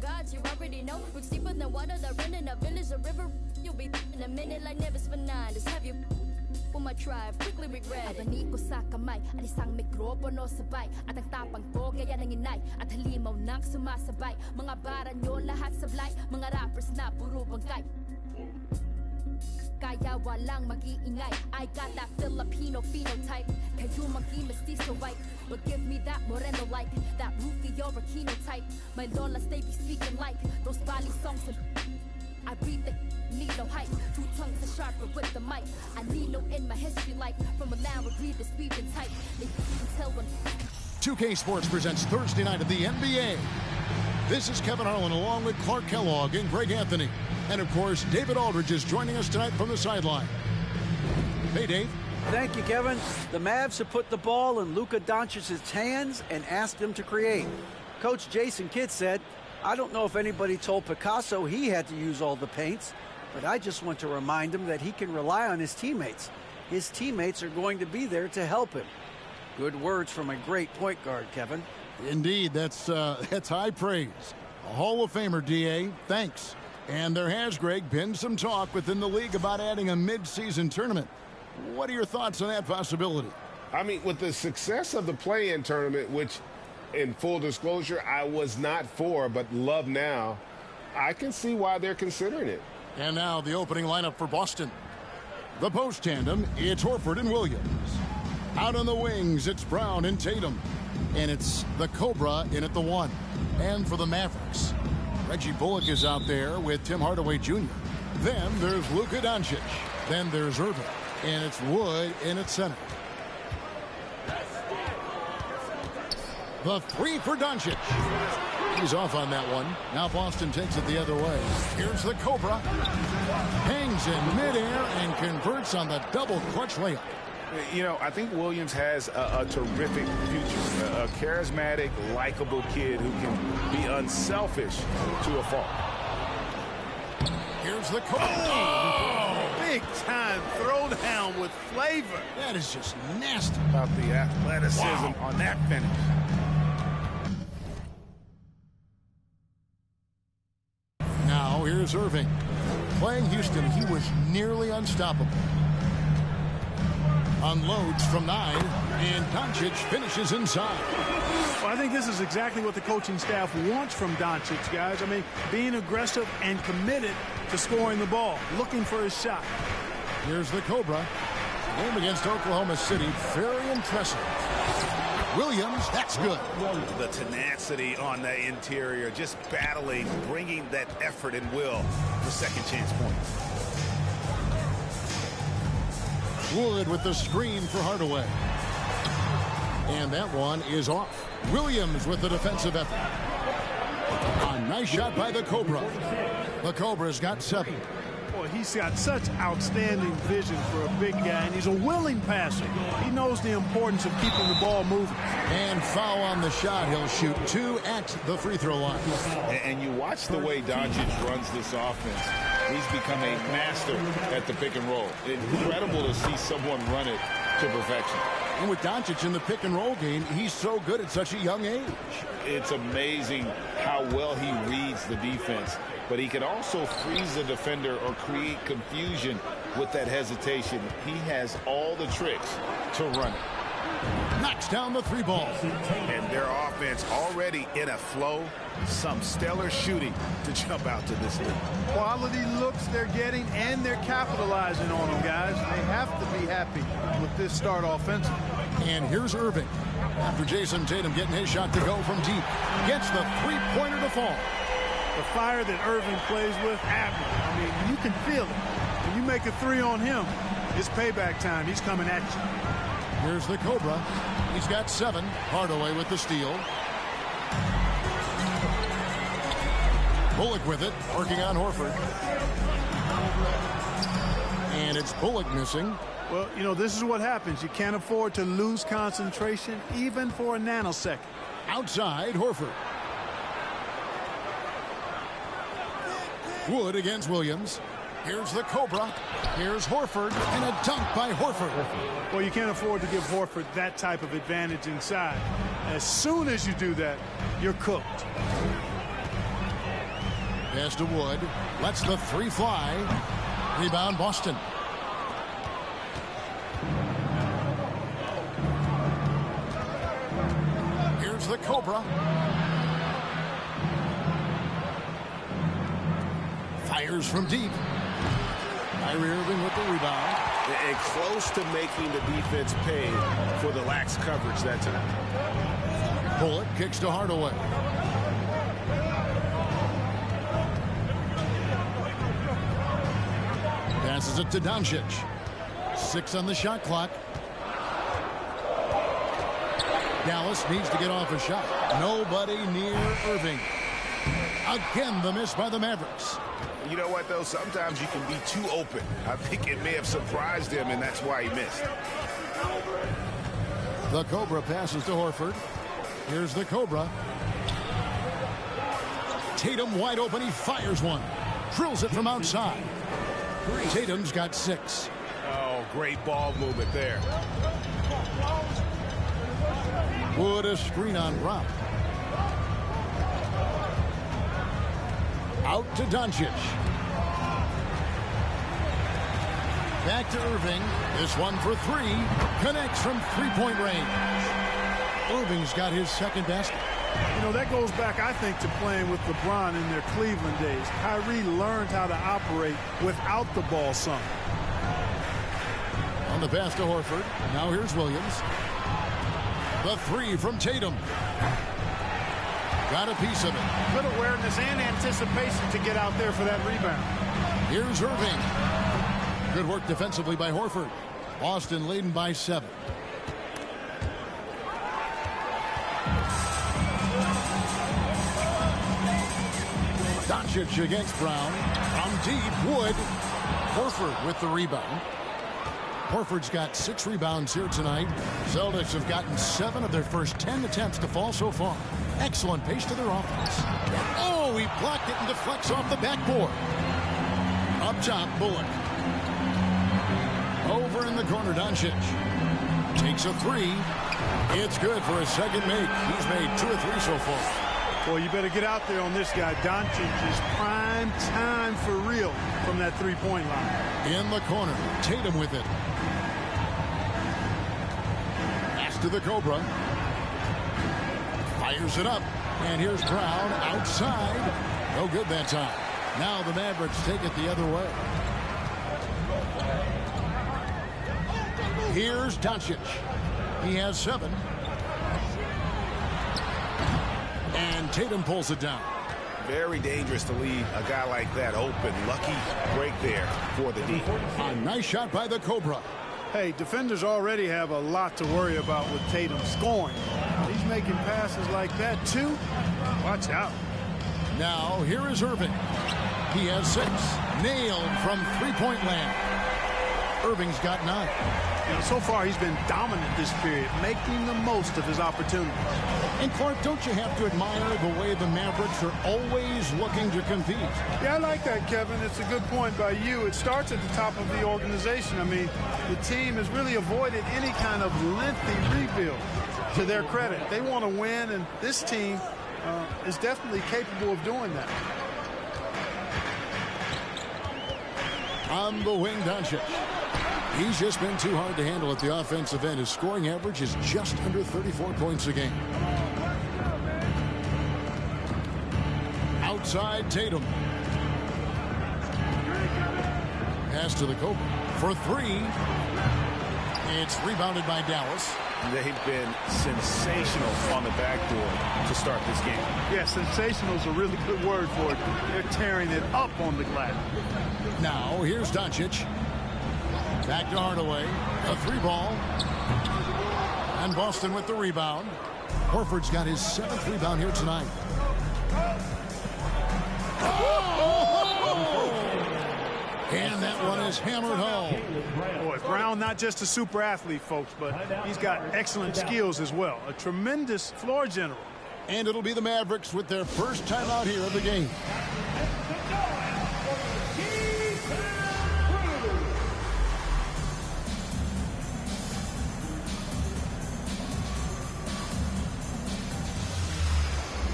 gods, you already know. Roots deeper than water that run in a village, a river. You'll be in a minute like never for 9. Just have you for my tribe, quickly regret it. Abani ko sa kamay, at isang mikropono sabay. At ang tapang ko, kaya nang inay. At halimaw nang sumasabay. Mga bara nyo lahat sablay. Mga rappers na puro bangkay. Kaya walang mag-iingay. I got that Filipino phenotype. Kayo mag-i-mestizo white. But give me that moreno like that Rufio Aquino type. My lolas, they be speaking like those Bali songs. I read the need no hype. 2 tongues are sharper with the mic. I need no in my history like from a land where greed is speaking type. They can tell when 2K Sports presents Thursday night of the NBA. This is Kevin Harlan along with Clark Kellogg and Greg Anthony. And of course, David Aldridge is joining us tonight from the sideline. Hey, Dave. Thank you, Kevin. The Mavs have put the ball in Luka Doncic's hands and asked him to create. Coach Jason Kidd said, I don't know if anybody told Picasso he had to use all the paints, but I just want to remind him that he can rely on his teammates. His teammates are going to be there to help him. Good words from a great point guard, Kevin. Indeed, that's high praise. A Hall of Famer, D.A., thanks. And there has, Greg, been some talk within the league about adding a mid-season tournament. What are your thoughts on that possibility? I mean, with the success of the play-in tournament, which, in full disclosure, I was not for, but love now, I can see why they're considering it. And now the opening lineup for Boston. The post tandem, it's Horford and Williams. Out on the wings, it's Brown and Tatum. And it's the Cobra in at the 1. And for the Mavericks, Reggie Bullock is out there with Tim Hardaway Jr. Then there's Luka Doncic. Then there's Irving. And it's Wood in at center. The 3 for Doncic. He's off on that one. Now Boston takes it the other way. Here's the Cobra. Hangs in midair and converts on the double clutch layup. You know, I think Williams has a terrific future. A charismatic, likable kid who can be unselfish to a fault. Here's the Cobra. Oh, big time throwdown with flavor. That is just nasty. About the athleticism on that finish. Now here's Irving. Playing Houston, he was nearly unstoppable. Unloads from 9, and Doncic finishes inside. Well, I think this is exactly what the coaching staff wants from Doncic, guys. I mean, being aggressive and committed to scoring the ball, looking for his shot. Here's the Cobra. Game against Oklahoma City, very impressive. Williams, that's good. The tenacity on the interior, just battling, bringing that effort and will for second chance points. Wood with the screen for Hardaway. And that one is off. Williams with the defensive effort. A nice shot by the Cobra. The Cobra's got 7. Boy, he's got such outstanding vision for a big guy, and he's a willing passer. He knows the importance of keeping the ball moving. And foul on the shot. He'll shoot 2 at the free throw line. And you watch the way Doncic runs this offense. He's become a master at the pick and roll. Incredible to see someone run it to perfection. And with Doncic in the pick and roll game, he's so good at such a young age. It's amazing how well he reads the defense. But he can also freeze the defender or create confusion with that hesitation. He has all the tricks to run it. Knocks down the 3 ball. And their offense already in a flow. Some stellar shooting to jump out to this league. Quality looks they're getting, and they're capitalizing on them, guys. They have to be happy with this start offensively. And here's Irving. After Jason Tatum getting his shot to go from deep. Gets the 3-pointer to fall. The fire that Irving plays with, admirable. I mean, you can feel it. When you make a 3 on him, it's payback time. He's coming at you. Here's the Cobra. He's got 7. Hardaway with the steal. Bullock with it, working on Horford. And it's Bullock missing. Well, you know, this is what happens. You can't afford to lose concentration even for a nanosecond. Outside, Horford. Wood against Williams. Here's the Cobra. Here's Horford, and a dunk by Horford. Well, you can't afford to give Horford that type of advantage inside. As soon as you do that, you're cooked. Pass to Wood. Lets the three fly. Rebound, Boston. Here's the Cobra. Fires from deep. Kyrie Irving with the rebound. And close to making the defense pay for the lax coverage that time. Bullock kicks to Hardaway. Passes it to Doncic. 6 on the shot clock. Dallas needs to get off a shot. Nobody near Irving. Again, the miss by the Mavericks. You know what, though? Sometimes you can be too open. I think it may have surprised him, and that's why he missed. The Cobra passes to Horford. Here's the Cobra. Tatum wide open. He fires one. Drills it from outside. Tatum's got 6. Oh, great ball movement there. Wood a screen on Brown. Out to Doncic. Back to Irving. This one for 3. Connects from three-point range. Irving's got his second basket. You know, that goes back, I think, to playing with LeBron in their Cleveland days. Kyrie learned how to operate without the ball some. On the pass to Horford. Now here's Williams. The 3 from Tatum. Got a piece of it. Good awareness and anticipation to get out there for that rebound. Here's Irving. Good work defensively by Horford. Boston leading by 7. Doncic against Brown. From deep, Wood. Horford with the rebound. Horford's got 6 rebounds here tonight. Celtics have gotten 7 of their first 10 attempts to fall so far. Excellent pace to their offense. Oh, he blocked it and deflects off the backboard. Up top, Bullock. Over in the corner, Doncic. Takes a 3. It's good for a second make. He's made 2 or 3 so far. Boy, you better get out there on this guy. Doncic is prime time for real from that three-point line. In the corner, Tatum with it. Pass to the Cobra. Fires it up. And here's Brown outside. No good that time. Now the Mavericks take it the other way. Here's Doncic. He has 7. And Tatum pulls it down. Very dangerous to leave a guy like that open. Lucky break there for the D. A nice shot by the Cobra. Hey, defenders already have a lot to worry about with Tatum scoring. He's making passes like that, too. Watch out. Now, here is Irving. He has 6. Nailed from three-point land. Irving's got 9. You know, so far, he's been dominant this period, making the most of his opportunities. And, Clark, don't you have to admire the way the Mavericks are always looking to compete? Yeah, I like that, Kevin. It's a good point by you. It starts at the top of the organization. I mean, the team has really avoided any kind of lengthy rebuild. To their credit, they want to win, and this team is definitely capable of doing that. On the wing, Doncic. He's just been too hard to handle at the offensive end. His scoring average is just under 34 points a game. Outside, Tatum. Pass to the Cobra for 3. It's rebounded by Dallas. They've been sensational on the backboard to start this game. Yeah, sensational is a really good word for it. They're tearing it up on the glass. Now, here's Doncic. Back to Hardaway. A 3-ball. And Boston with the rebound. Horford's got his 7th rebound here tonight. And that one is hammered home. Boy, Brown not just a super athlete, folks, but he's got excellent skills as well. A tremendous floor general. And it'll be the Mavericks with their first time out here of the game.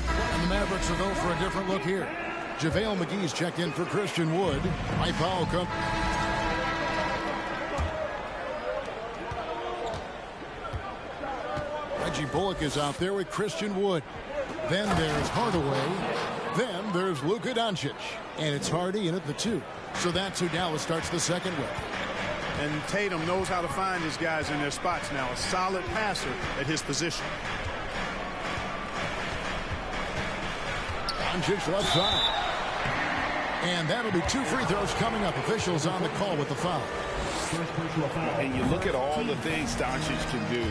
And the Mavericks will go for a different look here. JaVale McGee's checked in for Christian Wood. High foul come. Reggie Bullock is out there with Christian Wood. Then there's Hardaway. Then there's Luka Doncic. And it's Hardy in at the 2. So that's who Dallas starts the second with. And Tatum knows how to find his guys in their spots now. A solid passer at his position. Doncic left side. And that'll be 2 free throws coming up. Officials on the call with the foul. And you look at all the things Doncic can do.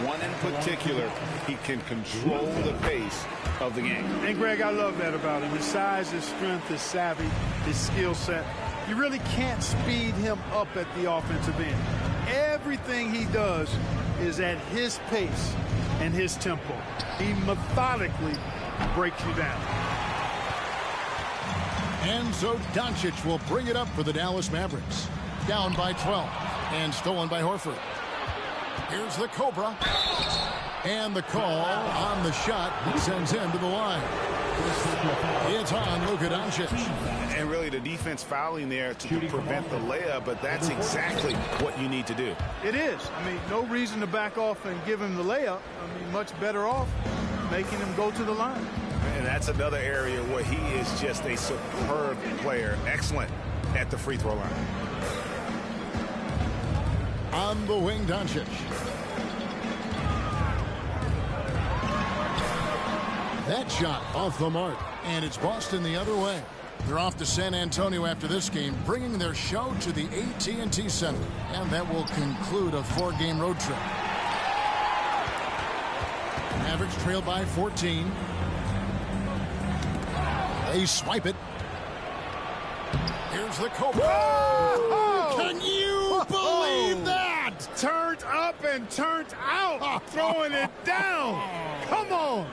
One in particular, he can control the pace of the game. And Greg, I love that about him. His size, his strength, his savvy, his skill set. You really can't speed him up at the offensive end. Everything he does is at his pace and his tempo. He methodically breaks you down. And so Doncic will bring it up for the Dallas Mavericks. Down by 12 and stolen by Horford. Here's the Cobra. And the call on the shot sends him to the line. It's on Luka Doncic. And really the defense fouling there to prevent the layup, but that's exactly what you need to do. It is. I mean, no reason to back off and give him the layup. I mean, much better off making him go to the line. And that's another area where he is just a superb player. Excellent at the free throw line. On the wing, Doncic. That shot off the mark. And it's Boston the other way. They're off to San Antonio after this game, bringing their show to the AT&T Center. And that will conclude a 4-game road trip. Mavericks trail by 14. They swipe it. Here's the Cobra. Oh! Can you believe that? Turned up and turned out. Throwing it down. Come on.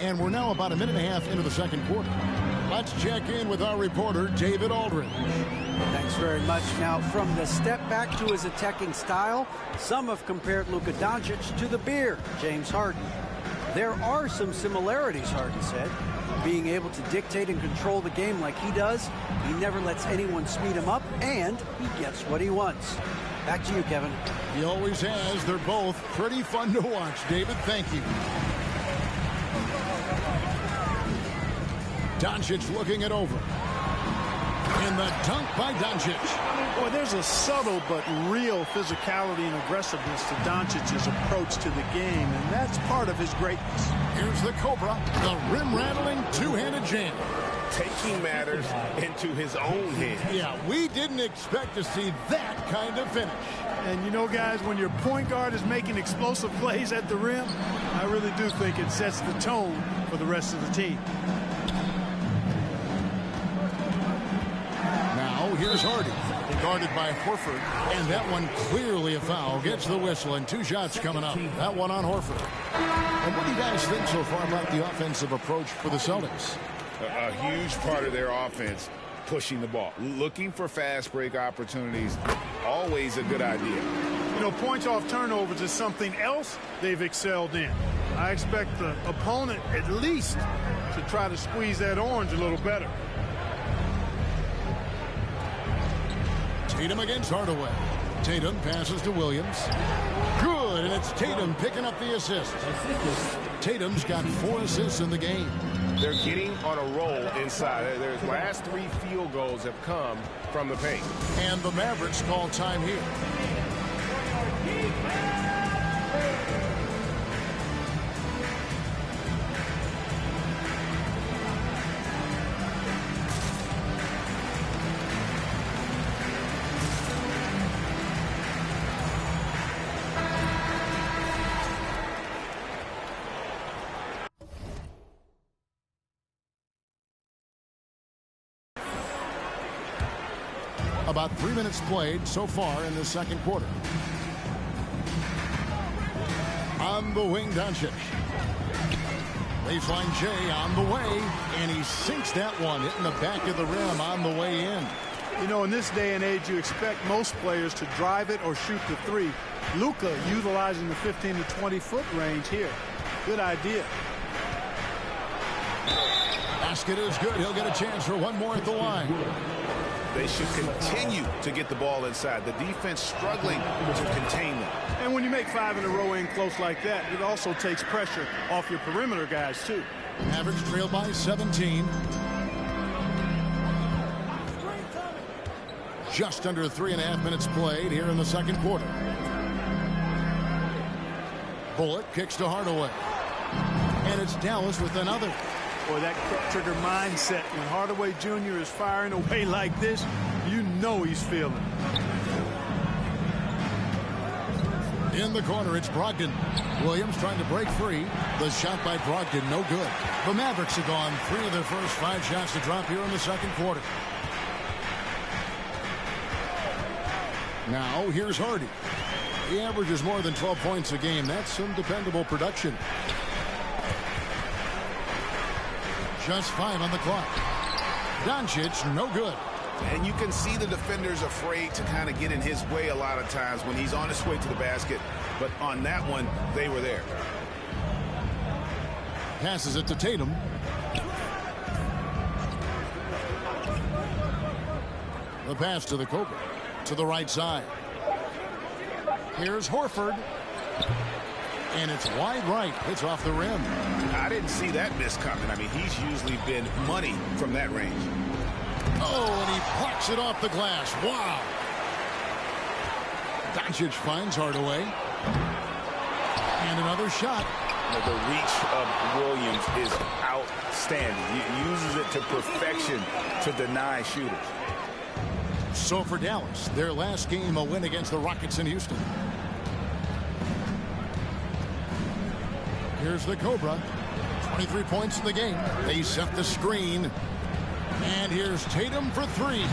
And we're now about a minute and a half into the second quarter. Let's check in with our reporter, David Aldridge. Thanks very much. Now, from the step back to his attacking style, some have compared Luka Doncic to the beer, James Harden. There are some similarities, Harden said. Being able to dictate and control the game like he does, he never lets anyone speed him up, and he gets what he wants. Back to you, Kevin. He always has. They're both pretty fun to watch, David. Thank you. Doncic looking it over. And the dunk by Doncic. Boy, there's a subtle but real physicality and aggressiveness to Doncic's approach to the game, and that's part of his greatness. Here's the Cobra, the rim-rattling two-handed jam. Taking matters into his own hands. Yeah, we didn't expect to see that kind of finish. And you know, guys, when your point guard is making explosive plays at the rim, I really do think it sets the tone for the rest of the team. Now, here's Hardy, guarded by Horford, and that one clearly a foul. Gets the whistle, and 2 shots coming up. That one on Horford. And what do you guys think so far about the offensive approach for the Celtics? A huge part of their offense, pushing the ball. Looking for fast break opportunities, always a good idea. You know, points off turnovers is something else they've excelled in. I expect the opponent at least to try to squeeze that orange a little better. Tatum against Hardaway. Tatum passes to Williams. Good, and it's Tatum picking up the assist. Tatum's got 4 assists in the game. They're getting on a roll inside. Their last 3 field goals have come from the paint. And the Mavericks call time here. About 3 minutes played so far in the second quarter. On the wing, Doncic. Baseline J on the way, and he sinks that one, hitting the back of the rim on the way in. You know, in this day and age, you expect most players to drive it or shoot the three. Luka utilizing the 15 to 20-foot range here. Good idea. Basket is good. He'll get a chance for one more at the line. They should continue to get the ball inside. The defense struggling to contain them. And when you make 5 in a row in close like that, it also takes pressure off your perimeter guys, too. Mavericks trail by 17. Just under 3.5 minutes played here in the second quarter. Bullock kicks to Hardaway. And it's Dallas with another. Boy, that trigger mindset. When Hardaway Jr. is firing away like this, you know he's feeling it. In the corner, it's Brogdon. Williams trying to break free. The shot by Brogdon, no good. The Mavericks have gone 3 of their first 5 shots to drop here in the second quarter. Now, here's Hardy. He averages more than 12 points a game. That's some dependable production. Just 5 on the clock. Doncic, no good. And you can see the defenders afraid to kind of get in his way a lot of times when he's on his way to the basket. But on that one, they were there. Passes it to Tatum. The pass to the Cobra. To the right side. Here's Horford. And it's wide right. It's off the rim. I didn't see that miss coming. I mean, he's usually been money from that range. Oh, and he plucks it off the glass. Wow. Doncic finds Hardaway. And another shot. The reach of Williams is outstanding. He uses it to perfection to deny shooters. So for Dallas, their last game, a win against the Rockets in Houston. Here's the Cobra. 23 points in the game. They set the screen. And here's Tatum for 3.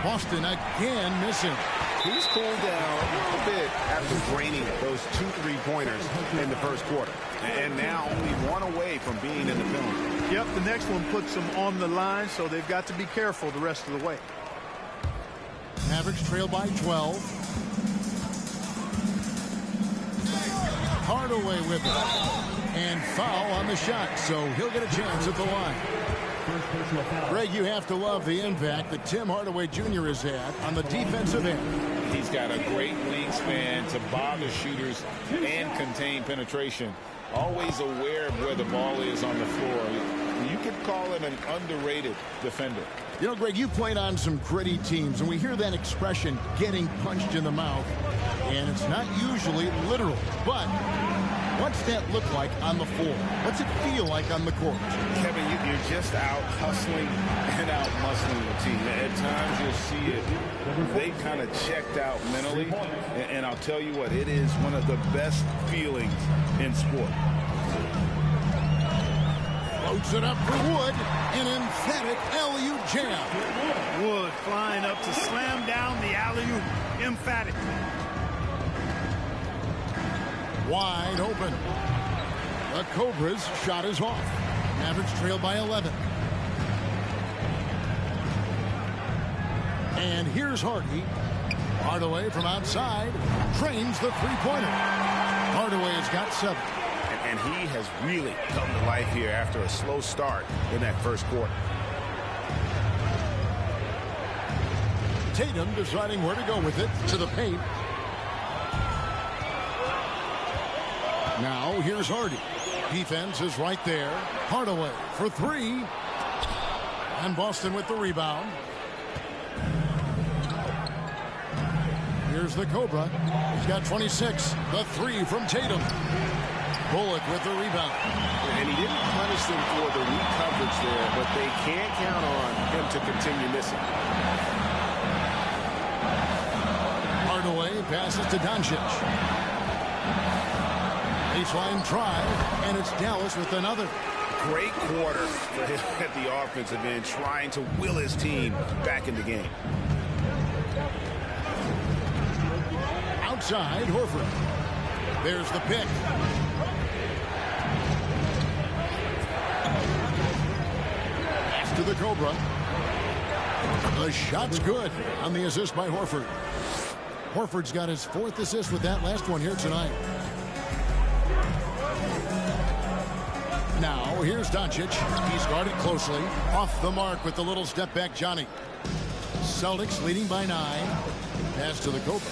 Boston again missing. He's cooled down a bit after draining those 2 3-pointers in the first quarter. And now only 1 away from being in the penalty. Yep, the next one puts them on the line, so they've got to be careful the rest of the way. Mavericks trail by 12. Hardaway with it. And foul on the shot, so he'll get a chance at the line. Greg, you have to love the impact that Tim Hardaway Jr. has had on the defensive end. He's got a great wingspan to bother shooters and contain penetration. Always aware of where the ball is on the floor. You could call him an underrated defender. You know, Greg, you played on some gritty teams, and we hear that expression, getting punched in the mouth, and it's not usually literal. But what's that look like on the floor? What's it feel like on the court? Kevin, you're just out hustling and out muscling the team. At times you'll see it. They kind of checked out mentally, and I'll tell you what, it is one of the best feelings in sport. Floats it up for Wood. An emphatic alley-oop jam. Wood flying up to slam down the alley-oop. Emphatic. Wide open. The Cobras shot is off. Mavericks trail by 11. And here's Hardy. Hardaway from outside trains the three-pointer. Hardaway has got 7. And he has really come to life here after a slow start in that first quarter. Tatum deciding where to go with it to the paint. Now here's Hardy. Defense is right there. Hardaway for 3. And Boston with the rebound. Here's the Cobra. He's got 26. The 3 from Tatum. Bullock with the rebound. And he didn't punish them for the weak coverage there, but they can't count on him to continue missing. Hardaway passes to Doncic. Baseline try, and it's Dallas with another. Great quarter for him at the offensive end, trying to will his team back in the game. Outside, Horford. There's the pick. Pass to the Cobra. The shot's good on the assist by Horford. Horford's got his 4th assist with that last one here tonight. Now, here's Doncic. He's guarded closely. Off the mark with the little step back Johnny. Celtics leading by 9. Pass to the Cobra.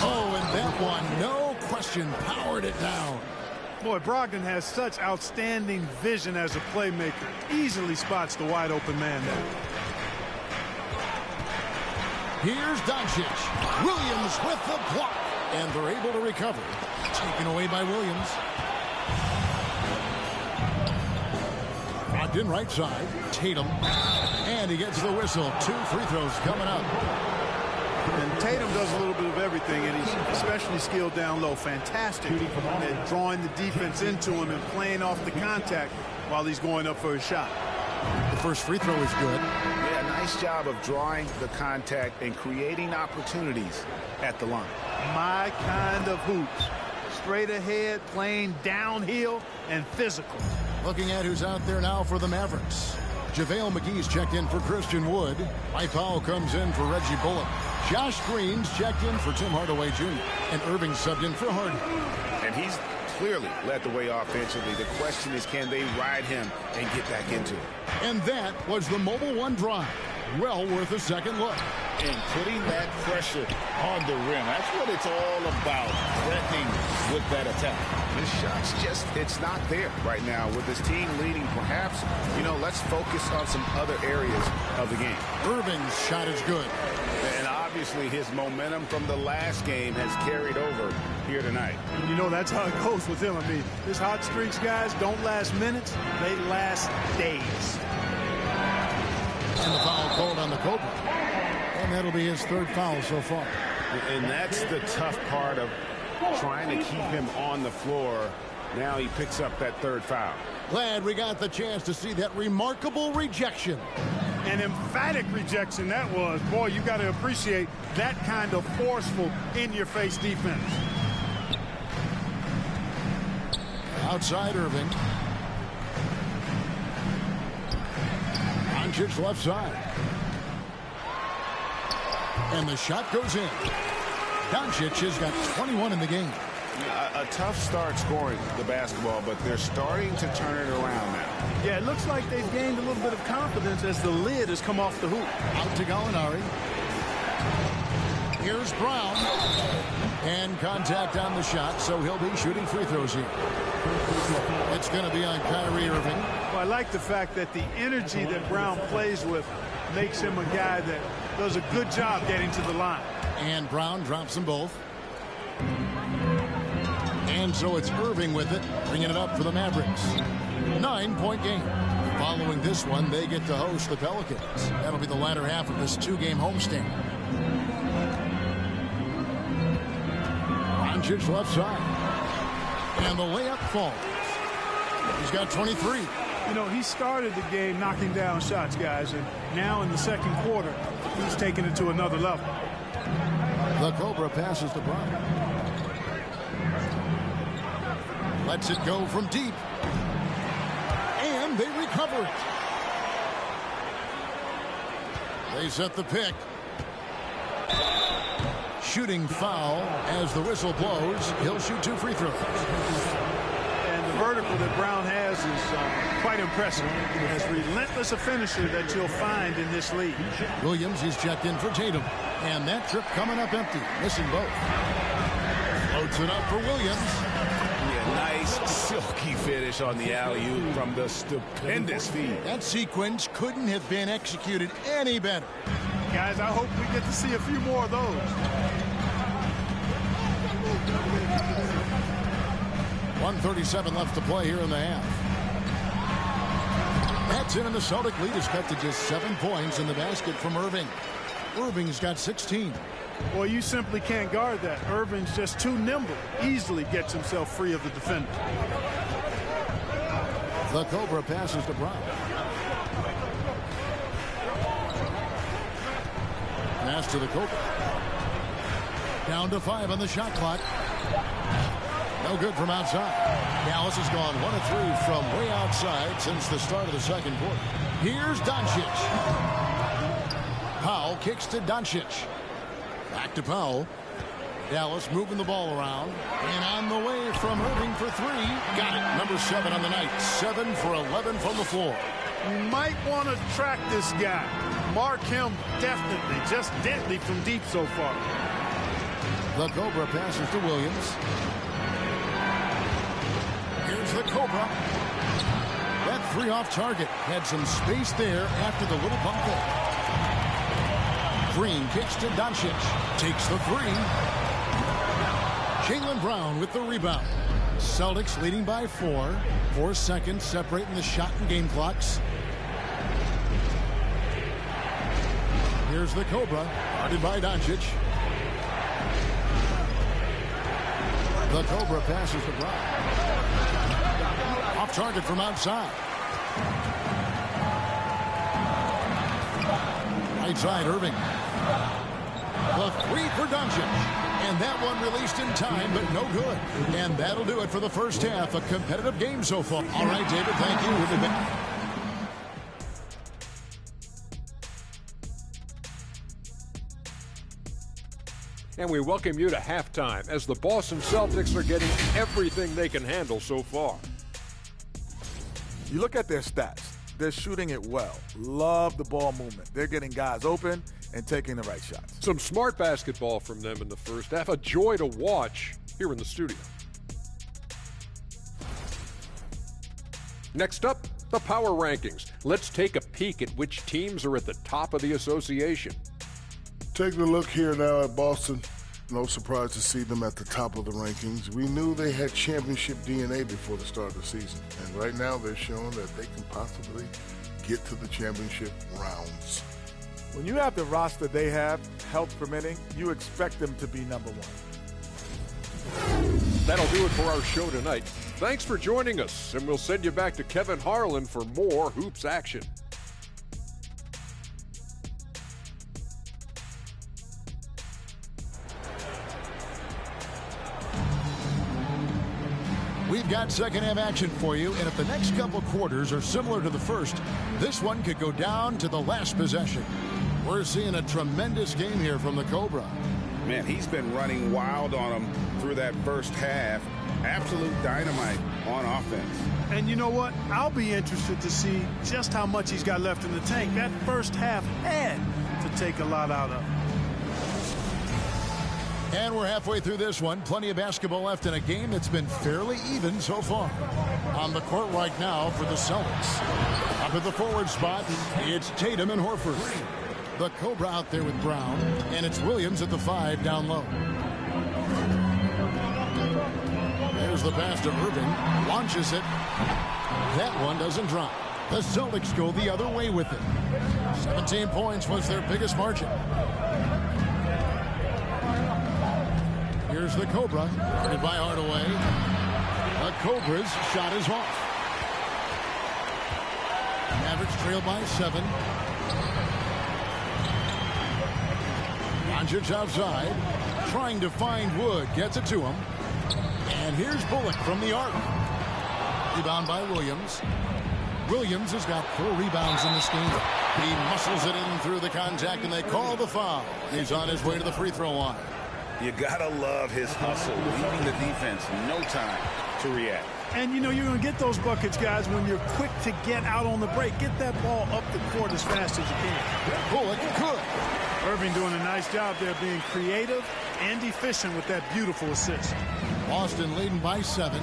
Oh, and that one, no question, powered it down. Boy, Brogdon has such outstanding vision as a playmaker. Easily spots the wide open man there. Here's Doncic. Williams with the block. And they're able to recover. Taken away by Williams. Locked in right side. Tatum. And he gets the whistle. 2 free throws coming up. And Tatum does a little bit of everything, and he's especially skilled down low. Fantastic at drawing the defense into him and playing off the contact while he's going up for a shot. The first free throw is good. Yeah, nice job of drawing the contact and creating opportunities at the line. My kind of hoops. Straight ahead, playing downhill, and physical. Looking at who's out there now for the Mavericks. JaVale McGee's checked in for Christian Wood. Mike Powell comes in for Reggie Bullock. Josh Green's checked in for Tim Hardaway Jr. And Irving subbed in for Harden. And he's clearly led the way offensively. The question is, can they ride him and get back into it? And that was the Mobile One drive. Well worth a second look. And putting that pressure on the rim. That's what it's all about, threatening with that attack. This shot's just, it's not there right now. With this team leading, perhaps, let's focus on some other areas of the game. Irving's shot is good. And obviously his momentum from the last game has carried over here tonight. And that's how it goes with him. I mean, his hot streaks, guys, don't last minutes. They last days. And the foul called on the Cobra. And that'll be his 3rd foul so far. And that's the tough part of trying to keep him on the floor. Now he picks up that 3rd foul. Glad we got the chance to see that remarkable rejection. An emphatic rejection that was. Boy, you got to appreciate that kind of forceful, in-your-face defense. Outside Irving. Doncic left side. And the shot goes in. Doncic has got 21 in the game. A tough start scoring the basketball, but they're starting to turn it around now. Yeah, it looks like they've gained a little bit of confidence as the lid has come off the hoop. Out to Gallinari. Here's Brown. And contact on the shot, so he'll be shooting free throws here. It's going to be on Kyrie Irving. Well, I like the fact that the energy that Brown plays with makes him a guy that does a good job getting to the line. And Brown drops them both. And so it's Irving with it, bringing it up for the Mavericks. 9-point game. Following this one, they get to host the Pelicans. That'll be the latter half of this 2-game homestand. Doncic left side. And the layup falls. He's got 23. He started the game knocking down shots, guys, and now in the second quarter, he's taking it to another level. The Cobra passes to Brown. Lets it go from deep. And they recover it. They set the pick. Shooting foul as the whistle blows. He'll shoot 2 free throws. And the vertical that Brown has is quite impressive. As relentless a finisher that you'll find in this league. Williams is checked in for Tatum. And that trip coming up empty. Missing both. Floats it up for Williams. Nice silky finish on the alley-oop from the stupendous feed. That sequence couldn't have been executed any better. Guys, I hope we get to see a few more of those. .137 left to play here in the half. That's in, and the Celtic lead is cut to just 7 points in the basket from Irving. Irving's got 16. Well, you simply can't guard that. Irving's just too nimble. Easily gets himself free of the defender. The Cobra passes to Brown. Pass to the Cobra. Down to 5 on the shot clock. No good from outside. Dallas has gone 1 of 3 from way outside since the start of the second quarter. Here's Doncic. Powell Powell kicks to Doncic. Back to Powell. Dallas moving the ball around. And on the way from Irving for three. Got it. Number 7 on the night. 7 for 11 from the floor. You might want to track this guy. Mark him definitely, just deadly from deep so far. The Cobra passes to Williams. Here's the Cobra. That three off target. Had some space there after the little bump there. Green kicks to Doncic. Takes the three. Jaylen Brown with the rebound. Celtics leading by 4. 4 seconds separating the shot and game clocks. Here's the Cobra, guarded by Doncic. The Cobra passes to Brown. Off target from outside. Right side, Irving. The three for Doncic. And that one released in time, but no good. And that'll do it for the first half. A competitive game so far. All right, David, thank you. We'll be back. And we welcome you to halftime as the Boston Celtics are getting everything they can handle so far. You look at their stats. They're shooting it well. Love the ball movement. They're getting guys open and taking the right shots. Some smart basketball from them in the first half. A joy to watch here in the studio. Next up, the power rankings. Let's take a peek at which teams are at the top of the association. Taking a look here now at Boston. No surprise to see them at the top of the rankings. We knew they had championship DNA before the start of the season. And right now they're showing that they can possibly get to the championship rounds. When you have the roster they have, health permitting, you expect them to be number 1. That'll do it for our show tonight. Thanks for joining us, and we'll send you back to Kevin Harlan for more hoops action. We've got second half action for you, and if the next couple quarters are similar to the first, this one could go down to the last possession. We're seeing a tremendous game here from the Cobra. Man, he's been running wild on them through that first half. Absolute dynamite on offense. And you know what? I'll be interested to see just how much he's got left in the tank. That first half had to take a lot out of. And we're halfway through this one. Plenty of basketball left in a game that's been fairly even so far. On the court right now for the Celtics. Up at the forward spot, it's Tatum and Horford. The Cobra out there with Brown, and it's Williams at the 5 down low. There's the pass to Irving. Launches it. That one doesn't drop. The Celtics go the other way with it. 17 points was their biggest margin. Here's the Cobra, guarded by Hardaway. The Cobra's shot is off. Mavericks trail by 7. Doncic outside, trying to find Wood, gets it to him. And here's Bullock from the arc. Rebound by Williams. Williams has got 4 rebounds in this game. He muscles it in through the contact, and they call the foul. He's on his way to the free throw line. You gotta love his hustle, leaving the defense no time to react. And you know you're going to get those buckets, guys, when you're quick to get out on the break. Get that ball up the court as fast as you can. Bullock good. Irving doing a nice job there being creative and efficient with that beautiful assist. Boston leading by 7.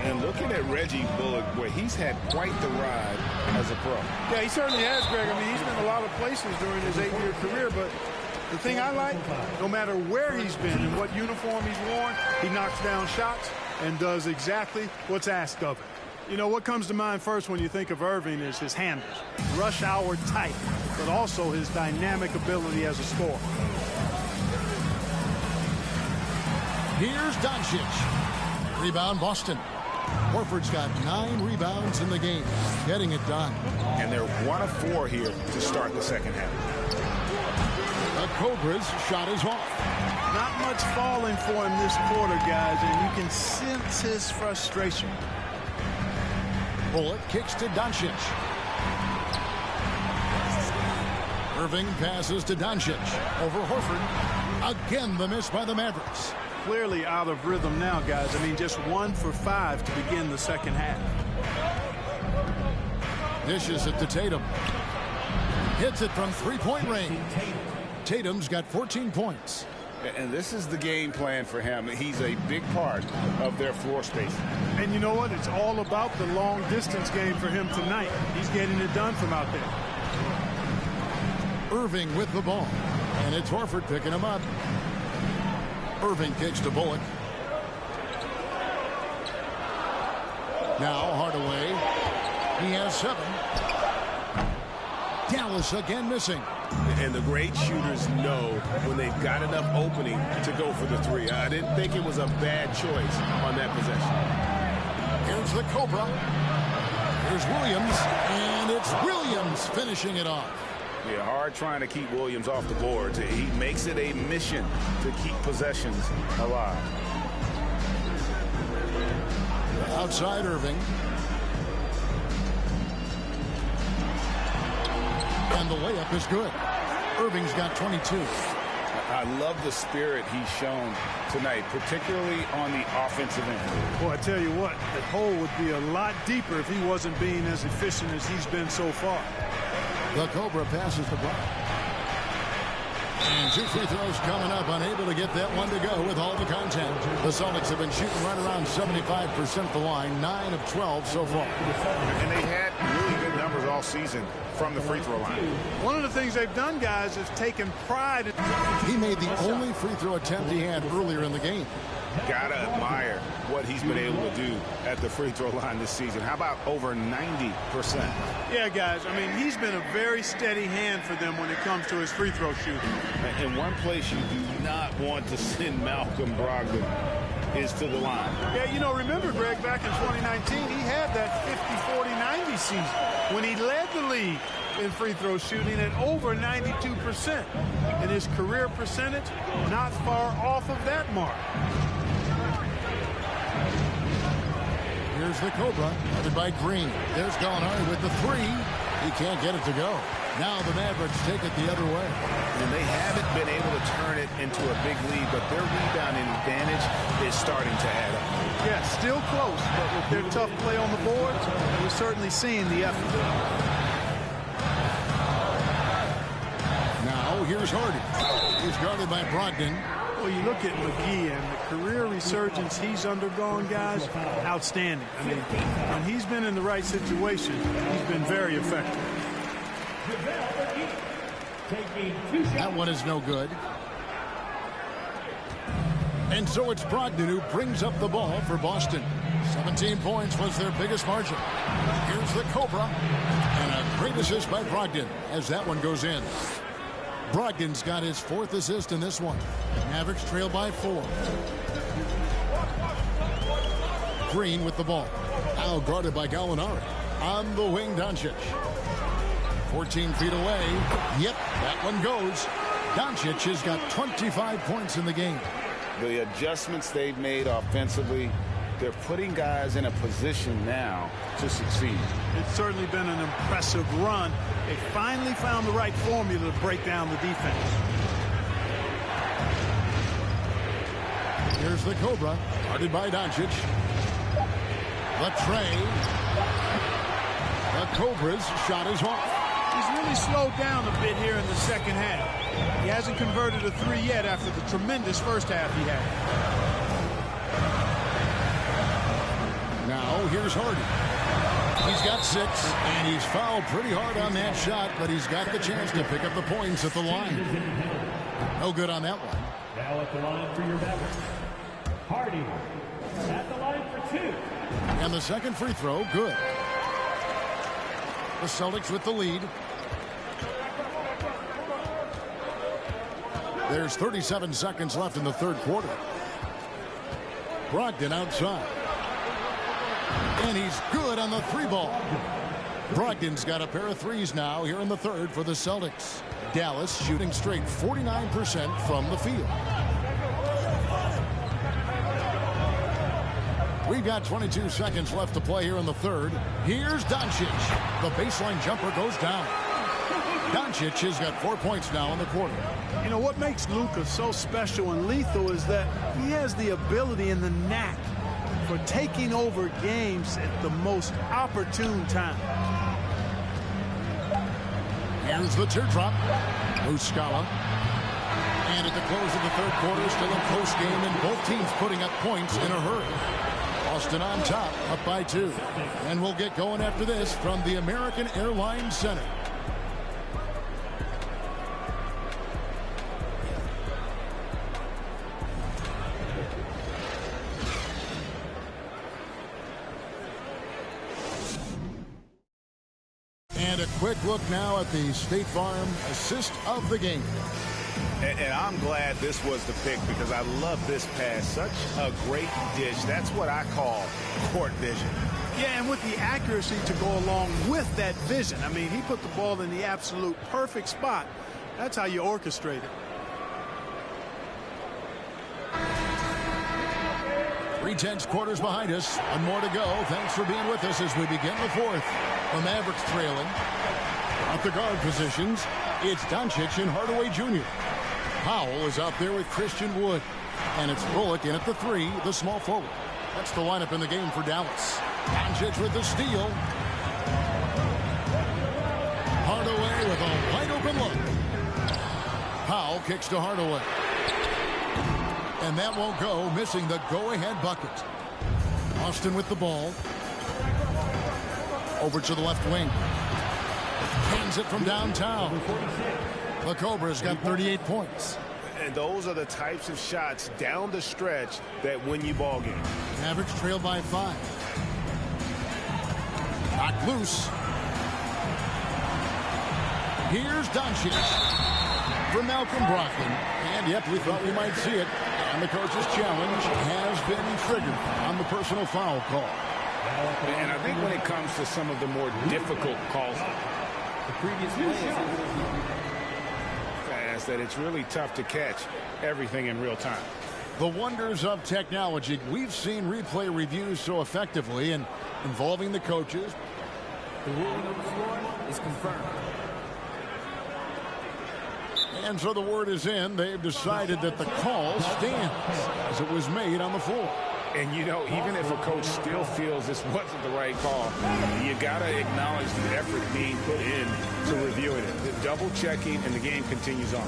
And looking at Reggie Bullock, where he's had quite the ride as a pro. Yeah, he certainly has, Greg. I mean, he's been a lot of places during his 8-year career, but the thing I like, no matter where he's been and what uniform he's worn, he knocks down shots and does exactly what's asked of him. You know, what comes to mind first when you think of Irving is his handles. Rush hour tight, but also his dynamic ability as a scorer. Here's Doncic. Rebound Boston. Horford's got 9 rebounds in the game. Getting it done. And they're 1 of 4 here to start the second half. The Cobra's shot is off. Not much falling for him this quarter, guys, and you can sense his frustration. Bullock kicks to Doncic. Irving passes to Doncic. Over Horford. Again, the miss by the Mavericks. Clearly out of rhythm now, guys. I mean, just 1 for 5 to begin the second half. Dishes it to Tatum. Hits it from three-point range. Tatum's got 14 points. And this is the game plan for him. He's a big part of their floor space. And you know what? It's all about the long-distance game for him tonight. He's getting it done from out there. Irving with the ball. And it's Horford picking him up. Irving kicks to Bullock. Now Hardaway. He has 7. Dallas again missing. And the great shooters know when they've got enough opening to go for the 3. I didn't think it was a bad choice on that possession. Here's the Cobra. Here's Williams. And it's Williams finishing it off. Yeah, hard trying to keep Williams off the board. He makes it a mission to keep possessions alive. Outside Irving. And the layup is good. Irving's got 22. I love the spirit he's shown tonight, particularly on the offensive end. Boy, I tell you what, that hole would be a lot deeper if he wasn't being as efficient as he's been so far. The Cobra passes the ball. And 2 free throws coming up, unable to get that one to go with all the contact. The Celtics have been shooting right around 75% the line, 9 of 12 so far. And they had really good numbers all season from the free throw line. One of the things they've done, guys, is taken pride. He made the only free throw attempt he had earlier in the game. Gotta admire what he's been able to do at the free throw line this season. How about over 90%? Yeah, guys, I mean, he's been a very steady hand for them when it comes to his free throw shooting. And one place you do not want to send Malcolm Brogdon is to the line. Yeah, you know, remember, Greg, back in 2019, he had that 50-40-90 season when he led the league in free throw shooting at over 92%. And his career percentage not far off of that mark. Here's the Cobra, headed by Green. There's Gallinari with the 3. He can't get it to go. Now the Mavericks take it the other way. And they haven't been able to turn it into a big lead, but their rebounding advantage is starting to add up. Yeah, still close, but with their tough play on the boards, we're certainly seeing the effort. Now here's Hardy. He's guarded by Brogdon. Well, you look at McGee and the career resurgence he's undergone, guys, outstanding. I mean, when he's been in the right situation, he's been very effective. That one is no good. And so it's Brogdon who brings up the ball for Boston. 17 points was their biggest margin. Here's the Cobra. And a great assist by Brogdon as that one goes in. Brogdon's got his 4th assist in this one. Mavericks trail by 4. Green with the ball. Now guarded by Gallinari. On the wing, Doncic. 14 feet away. Yep, that one goes. Doncic has got 25 points in the game. The adjustments they've made offensively, they're putting guys in a position now to succeed. It's certainly been an impressive run. They finally found the right formula to break down the defense. Here's the Cobra, guarded by Doncic. The tray. The Cobra's shot is off. He's really slowed down a bit here in the second half. He hasn't converted a 3 yet after the tremendous first half he had. Now here's Hardy. He's got 6, and he's fouled pretty hard on that shot, but he's got the chance to pick up the points at the line. No good on that one. Now at the line for your Mavericks, Hardy at the line for 2. And the second free throw, good. The Celtics with the lead. There's 37 seconds left in the third quarter. Brogdon outside. And he's good on the 3 ball. Brogdon's got a pair of 3s now here in the third for the Celtics. Dallas shooting straight 49% from the field. We've got 22 seconds left to play here in the third. Here's Doncic. The baseline jumper goes down. Doncic has got 4 points now in the quarter. You know, what makes Luka so special and lethal is that he has the ability and the knack for taking over games at the most opportune time. Here's the teardrop. Muscala. And at the close of the third quarter, still a close game, and both teams putting up points in a hurry. Boston on top, up by 2. And we'll get going after this from the American Airlines Center. And a quick look now at the State Farm assist of the game. And I'm glad this was the pick because I love this pass. Such a great dish. That's what I call court vision. Yeah, and with the accuracy to go along with that vision. I mean, he put the ball in the absolute perfect spot. That's how you orchestrate it. 3/10 quarters behind us. One more to go. Thanks for being with us as we begin the fourth. The Mavericks trailing. At the guard positions, it's Doncic and Hardaway Jr. Powell is out there with Christian Wood. And it's Bullock in at the 3, the small forward. That's the lineup in the game for Dallas. Doncic with the steal. Hardaway with a wide open look. Powell kicks to Hardaway. And that won't go, missing the go-ahead bucket. Austin with the ball. Over to the left wing. Hands it from downtown. The Cobra's got 38 points. And those are the types of shots down the stretch that win you ball games. Mavericks trail by 5. Knocked loose. Here's Doncic for Malcolm Brogdon. And yep, we thought we might see it. And the coach's challenge has been triggered on the personal foul call. And I think when it comes to some of the more difficult calls, the previous play fast, that it's really tough to catch everything in real time. The wonders of technology. We've seen replay reviews so effectively and involving the coaches. The ruling on the floor is confirmed. And so the word is in. They've decided that the call stands as it was made on the floor. And, you know, even if a coach still feels this wasn't the right call, you got to acknowledge the effort being put in to reviewing it. The double checking, and the game continues on.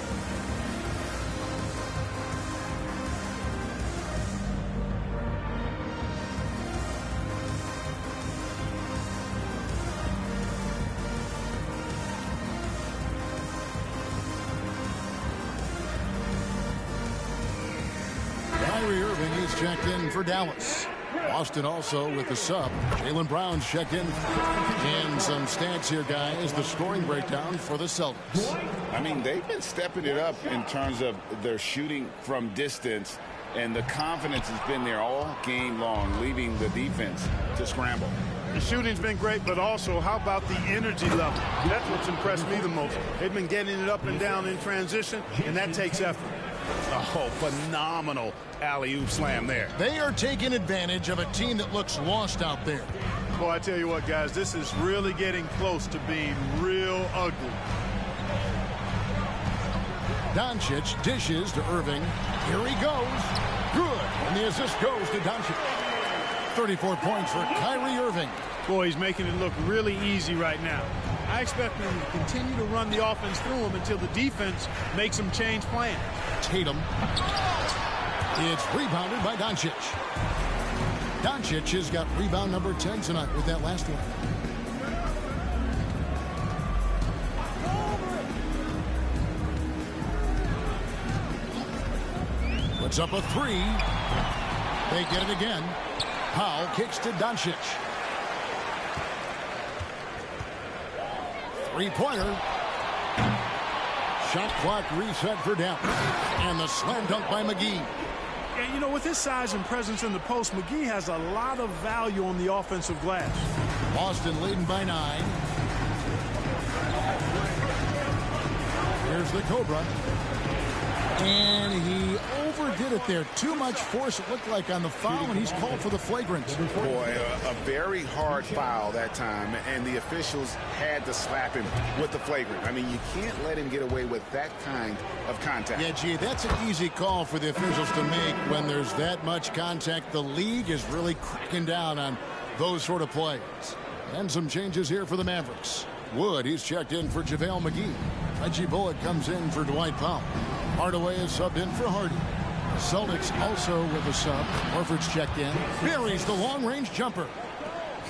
Checked in for Dallas. Boston also with the sub. Jaylen Brown's checked in. And some stats here, guys. The scoring breakdown for the Celtics. I mean, they've been stepping it up in terms of their shooting from distance. And the confidence has been there all game long, leaving the defense to scramble. The shooting's been great, but also how about the energy level? That's what's impressed me the most. They've been getting it up and down in transition, and that takes effort. Oh, phenomenal alley-oop slam there. They are taking advantage of a team that looks lost out there. Boy, I tell you what, guys, this is really getting close to being real ugly. Doncic dishes to Irving. Here he goes. Good. And the assist goes to Doncic. 34 points for Kyrie Irving. Boy, he's making it look really easy right now. I expect him to continue to run the offense through him until the defense makes him change plans. Tatum. It's rebounded by Doncic. Doncic has got rebound number 10 tonight with that last one. Puts up a 3. They get it again. Powell kicks to Doncic. Three-pointer. Shot clock reset for Dallas. And the slam dunk by McGee. And, you know, with his size and presence in the post, McGee has a lot of value on the offensive glass. Boston leading by 9. Here's the Cobra. And he overdid it there. Too much force, it looked like, on the foul, and he's called for the flagrant. Boy, a very hard foul that time, and the officials had to slap him with the flagrant. I mean, you can't let him get away with that kind of contact. Yeah, gee, that's an easy call for the officials to make when there's that much contact. The league is really cracking down on those sort of plays. And some changes here for the Mavericks. Wood, he's checked in for JaVale McGee. Reggie Bullock comes in for Dwight Powell. Hardaway is subbed in for Hardy. Celtics also with a sub. Horford's checked in. Buries the long-range jumper.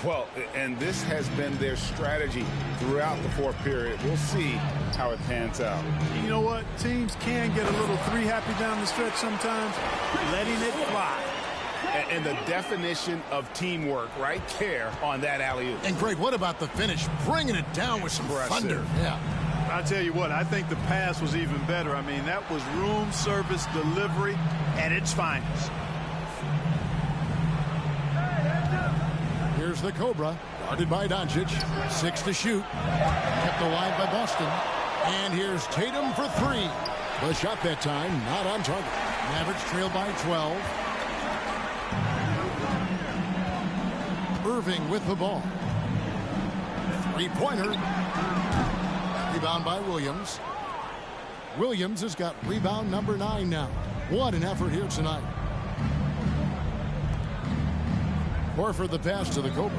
Well, and this has been their strategy throughout the fourth period. We'll see how it pans out. You know what? Teams can get a little three-happy down the stretch sometimes, letting it fly. And the definition of teamwork right there on that alley-oop. And, Greg, what about the finish? Bringing it down with some thunder. Yeah. I tell you what, I think the pass was even better. I mean, that was room service delivery at its finest. Here's the Cobra, guarded by Doncic. 6 to shoot. Kept alive by Boston. And here's Tatum for 3. The shot that time, not on target. Mavericks trail by 12. Irving with the ball. Three-pointer. Rebound by Williams. Williams has got rebound number 9 now. What an effort here tonight. Horford the pass to the Cobra.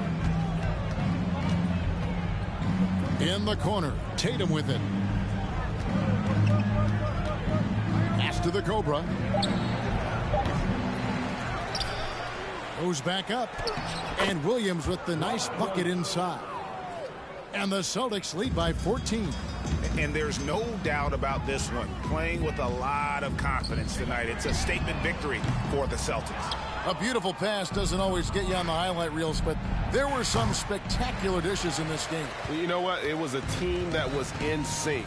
In the corner. Tatum with it. Pass to the Cobra. Goes back up. And Williams with the nice bucket inside. And the Celtics lead by 14. And there's no doubt about this one. Playing with a lot of confidence tonight. It's a statement victory for the Celtics. A beautiful pass doesn't always get you on the highlight reels, but there were some spectacular dishes in this game. You know what? It was a team that was in sync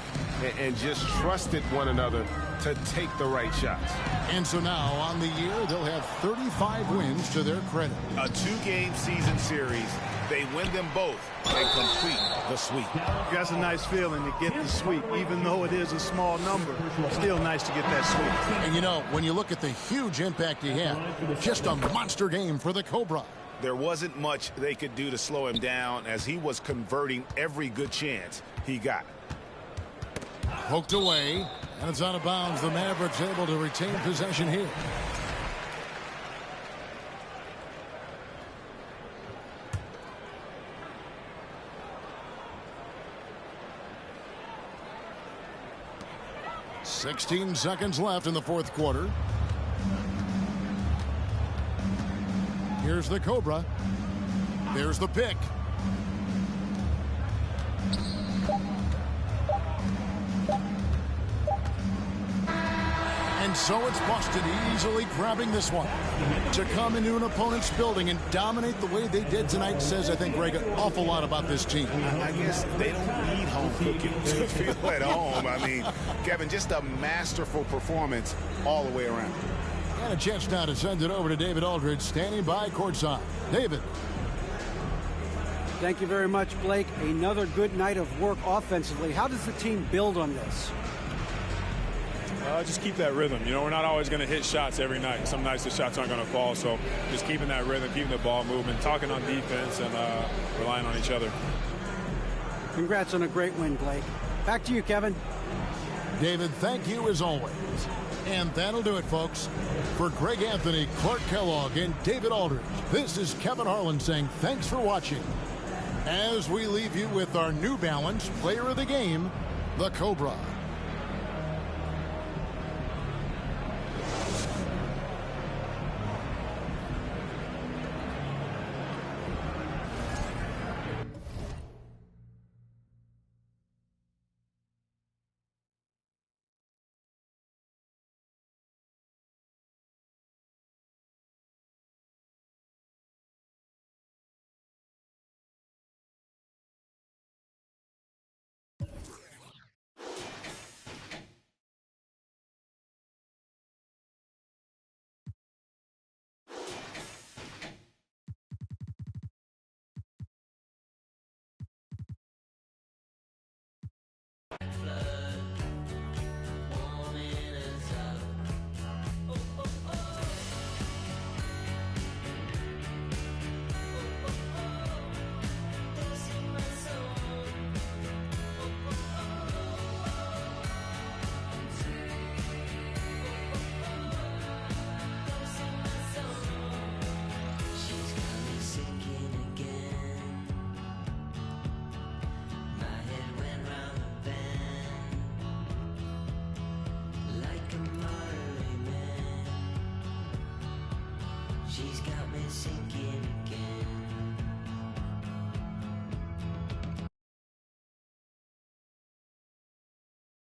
and just trusted one another to take the right shots. And so now, on the year, they'll have 35 wins to their credit. A 2-game season series. They win them both and complete the sweep. That's a nice feeling to get the sweep, even though it is a small number. Still nice to get that sweep. And you know, when you look at the huge impact he had, just a monster game for the Cobra. There wasn't much they could do to slow him down as he was converting every good chance he got. Poked away, and it's out of bounds. The Mavericks able to retain possession here. .16 seconds left in the fourth quarter. Here's the Cobra. There's the pick. And so it's Boston easily grabbing this one. To come into an opponent's building and dominate the way they did tonight says, I think, Greg, an awful lot about this team. I guess they don't need home cooking to feel at home. I mean, Kevin, just a masterful performance all the way around. And a chance now to send it over to David Aldridge, standing by courtside. David. Thank you very much, Blake. Another good night of work offensively. How does the team build on this? Just keep that rhythm. You know, we're not always going to hit shots every night. Some nights the shots aren't going to fall. So just keeping that rhythm, keeping the ball moving, talking on defense, and relying on each other. Congrats on a great win, Blake. Back to you, Kevin. David, thank you as always. And that'll do it, folks. For Greg Anthony, Clark Kellogg, and David Aldridge, this is Kevin Harlan saying thanks for watching. As we leave you with our New Balance Player of the Game, the Cobra.